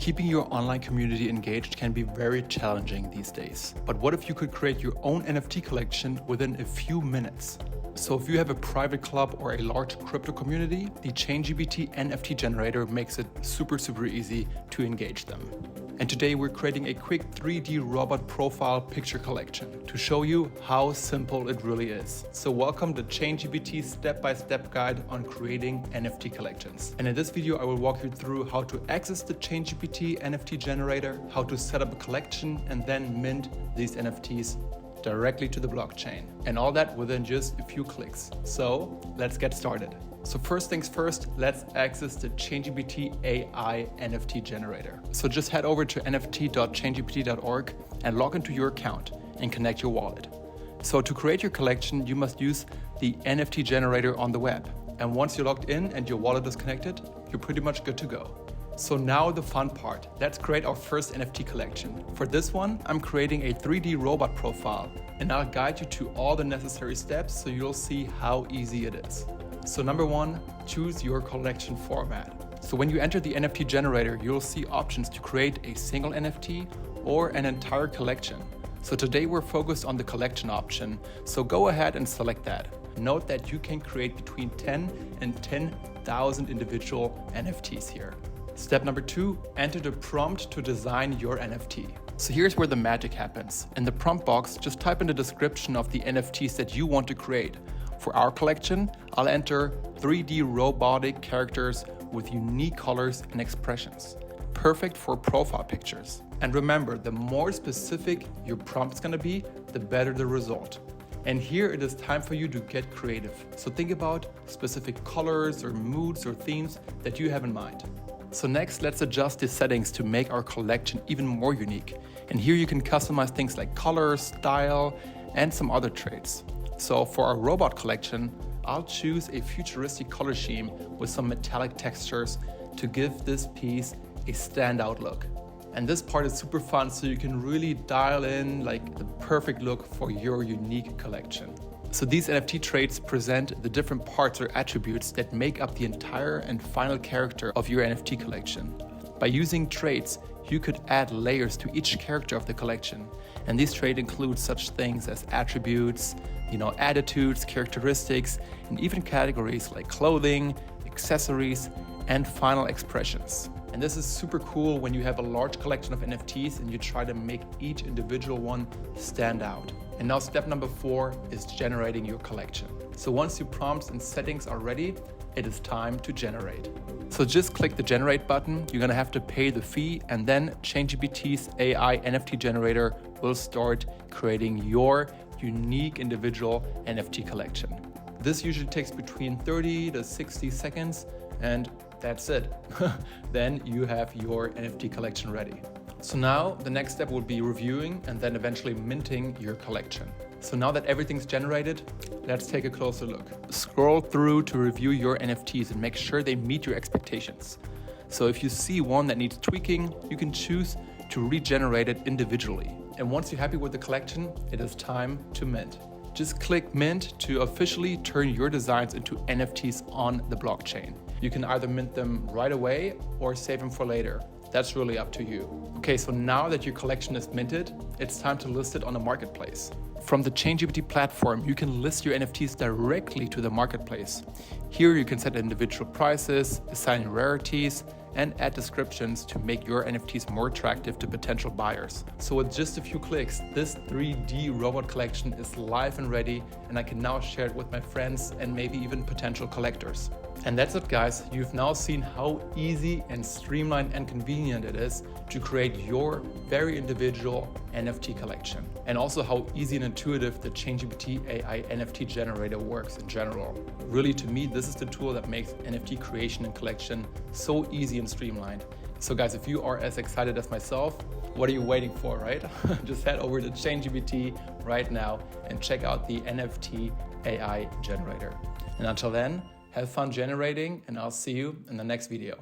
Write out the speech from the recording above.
Keeping your online community engaged can be very challenging these days. But what if you could create your own NFT collection within a few minutes? So if you have a private club or a large crypto community, the ChainGPT NFT Generator makes it super easy to engage them. And today we're creating a quick 3D robot profile picture collection to show you how simple it really is. So welcome to ChainGPT's step-by-step guide on creating NFT collections. And in this video, I will walk you through how to access the ChainGPT NFT Generator, how to set up a collection, and then mint these NFTs directly to the blockchain. And all that within just a few clicks. So let's get started. So first things first, let's access the ChainGPT AI NFT Generator. So just head over to nft.chaingpt.org and log into your account and connect your wallet. So to create your collection, you must use the NFT Generator on the web. And once you're logged in and your wallet is connected, you're pretty much good to go. So now the fun part. Let's create our first NFT collection. For this one, I'm creating a 3D robot profile, and I'll guide you to all the necessary steps so you'll see how easy it is. So number one, choose your collection format. So when you enter the NFT generator, you'll see options to create a single NFT or an entire collection. So today we're focused on the collection option, so go ahead and select that. Note that you can create between 10 and 10,000 individual NFTs here. Step number two, enter the prompt to design your NFT. So here's where the magic happens. In the prompt box, just type in the description of the NFTs that you want to create. For our collection, I'll enter 3D robotic characters with unique colors and expressions. Perfect for profile pictures. And remember, the more specific your prompt's gonna be, the better the result. And here it is time for you to get creative. So think about specific colors or moods or themes that you have in mind. So next, let's adjust the settings to make our collection even more unique. And here you can customize things like color, style, and some other traits. So for our robot collection, I'll choose a futuristic color scheme with some metallic textures to give this piece a standout look. And this part is super fun, so you can really dial in like the perfect look for your unique collection. So these NFT traits present the different parts or attributes that make up the entire and final character of your NFT collection. By using traits, you could add layers to each character of the collection. And these traits include such things as attributes, attitudes, characteristics, and even categories like clothing, accessories, and final expressions. And this is super cool when you have a large collection of NFTs and you try to make each individual one stand out. And now step number 4 is generating your collection. So once your prompts and settings are ready, it is time to generate. So just click the generate button, you're gonna have to pay the fee, and then ChainGPT's AI NFT generator will start creating your unique individual NFT collection. This usually takes between 30 to 60 seconds, and that's it. Then you have your NFT collection ready. So now the next step will be reviewing and then eventually minting your collection. So now that everything's generated, let's take a closer look. Scroll through to review your NFTs and make sure they meet your expectations. So if you see one that needs tweaking, you can choose to regenerate it individually. And once you're happy with the collection, it is time to mint. Just click mint to officially turn your designs into NFTs on the blockchain. You can either mint them right away or save them for later. That's really up to you. Okay, so now that your collection is minted, it's time to list it on the marketplace. From the ChainGPT platform, you can list your NFTs directly to the marketplace. Here you can set individual prices, assign rarities, and add descriptions to make your NFTs more attractive to potential buyers. So with just a few clicks, this 3D robot collection is live and ready, and I can now share it with my friends and maybe even potential collectors. And that's it, guys. You've now seen how easy and streamlined and convenient it is to create your very individual NFT collection. And also how easy and intuitive the ChainGPT AI NFT generator works in general. Really, to me, this is the tool that makes NFT creation and collection so easy and streamlined. So guys, if you are as excited as myself, what are you waiting for, right? Just head over to ChainGPT right now and check out the NFT AI generator. And until then, have fun generating, and I'll see you in the next video.